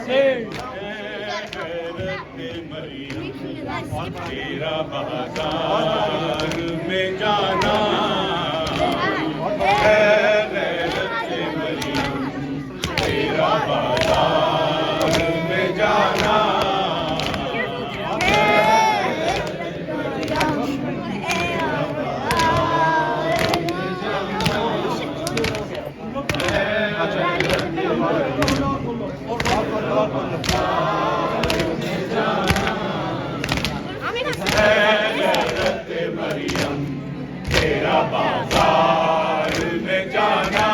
से तेरा बाजार में जाना है गैरत मरियम, तेरा बाजार में जाना मरियम, तेरा बाजार में जाना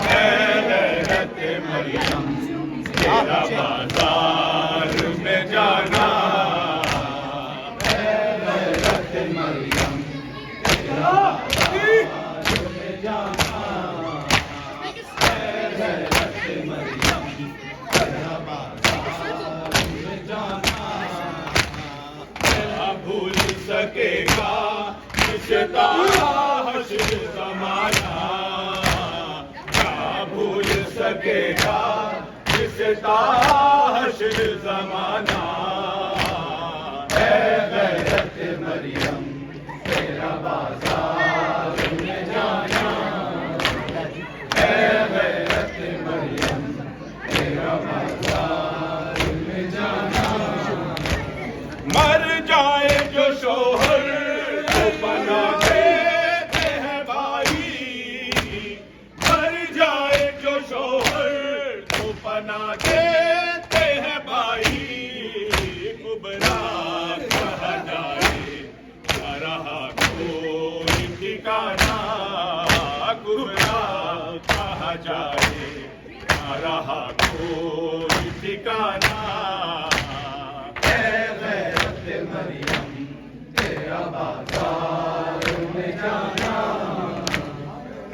है गैरत मरियम, तेरा बाजार में जाना है गैरत मरियम, तेरा बाजार में जाना है गैरत मरियम, तेरा बाजार में जाना भूल सकेगा रिश्ता हश्र ज़माना, क्या भूल सकेगा रिश्ता हश्र ज़माना है गैरत मरियम, तेरा बाजार में जाना है गैरत मरियम, तेरा बाजार में जाना मर जाए जो शोहर तो बना देते हैं भाई, मर जाए जो शोहर तो बना देते हैं भाई, कुबरा कहा जाए न रहा कोई ठिकाना, कुबरा कहा जाए न रहा कोई ठिकाना मरियम, तेरा बाजार में जाना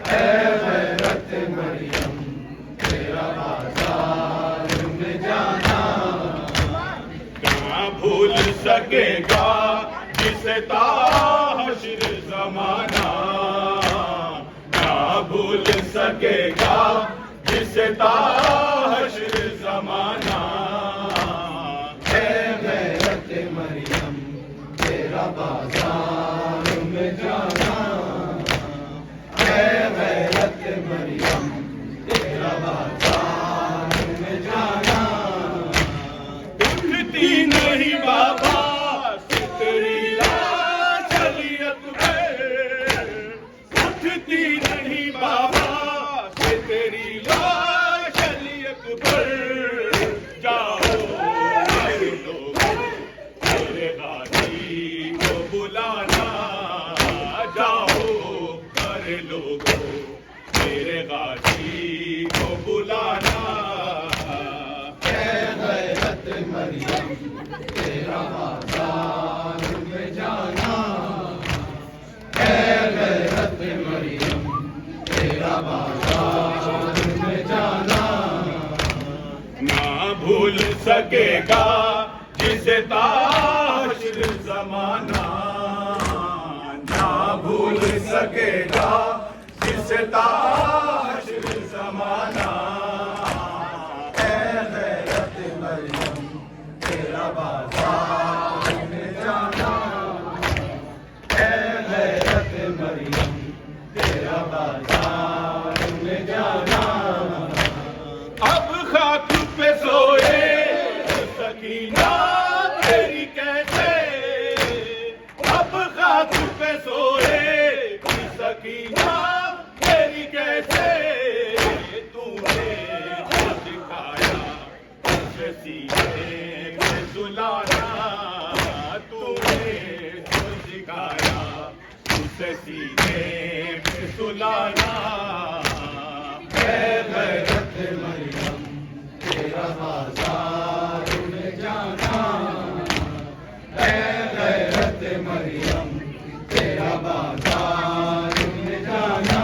है गैरत मरियम, तेरा बाजार में जाना क्या भूल सकेगा जिसे हश्र ज़माना, क्या भूल सकेगा जिसे हश्र ज़माना मरियम, तेरा बाजार में जाना है गैरत मरियम, तेरा बाजार में जाना उठती नहीं बाबा से तेरी लाश शरीयत में, उठती नहीं बाबा से तेरी लाश शरीयत पर, जाओ बुलाना जाओ कर लोगो मेरे गाजी को बुलाना है गैरत मरियम, तेरा बाजार में जाना है गैरत मरियम, तेरा बाजार में जाना ना भूल सकेगा जिसे हश्र ज़माना, ना भूल सकेगा जिसे हश्र ज़माना है गैरत मरियम, तेरा बाजार में जाना है गैरत मरियम, तेरा बाजार में जाना अब खाक पे सोए सकीना तेरी कैसे, अब खाक पे सोए सकीना तेरी कैसे, तूने जो सिखाया उसे सीने में सुलाना, तूने जो सिखाया उसे सीने में सुलाना है गैरत मरियम, तेरा बाजार में जाना है गैरत मरियम, तेरा बाजार में जाना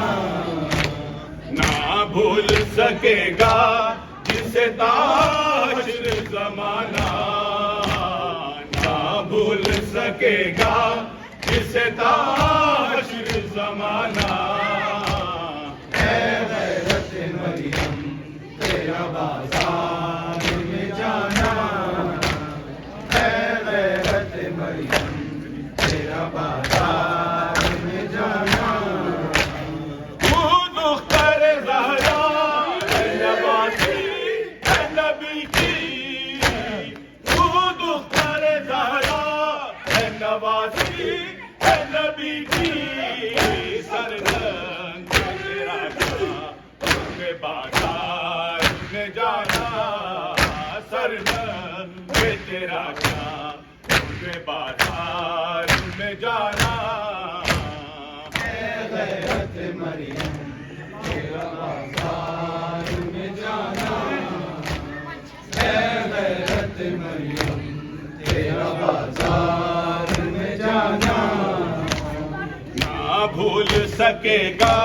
ना भूल सकेगा जिसे हश्र ज़माना, ना भूल सकेगा जिसे हश्र ज़माना है गैरत मरियम, तेरा बाजार में जाना, है गैरत मरियम तेरा बाजार में जाना। तू दुख्तर ज़हरा है नवासी है नबी की, तू दुख्तर ज़हरा है नवासी है नबी की। सरनंग तेरा के बाजार में जाना, सरनंग तेरा के बाजार में जाना। गैरत मरियम तेरा बाजार में जाना, गैरत मरियम तेरा बाजार में जाना। ना भूल सकेगा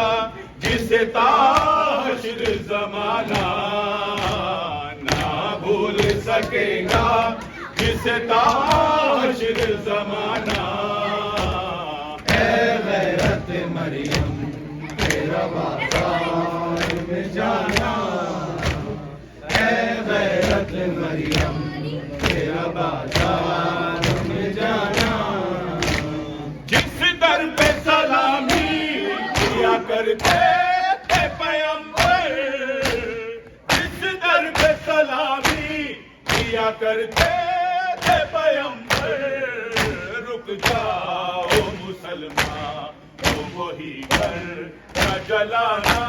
जिसे ताशिर ज़माना, ना भूल सकेगा जिसे ताशिर ज़माना। है गैरत मरियम तेरा बाजार में जाना, है गैरत मरियम तेरा बाजार में जाना। जिस दर पे सलामी किया करते थे पैगंबर, जिस दर पे सलामी किया करते थे पैगंबर। रुक जाओ मुसलमान तो वही घर न जलाना,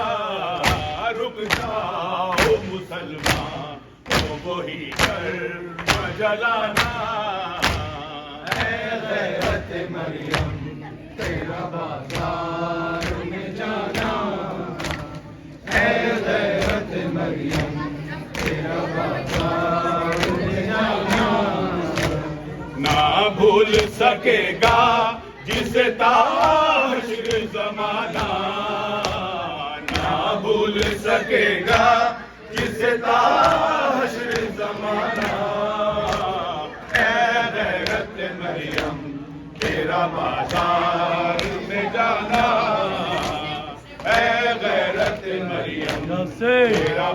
रुक जाओ मुसलमान तो वही घर न जलाना। है गैरत मरियम तेरा बाजार में जाना, है गैरत मरियम तेरा बाजार में जाना। ना भूल सकेगा जिसे ताशिर ज़माना, ना भूल सकेगा जिसे ताशिर ज़माना। है गैरत मरियम तेरा बाजार में जाना, है गैरत मरियम तेरा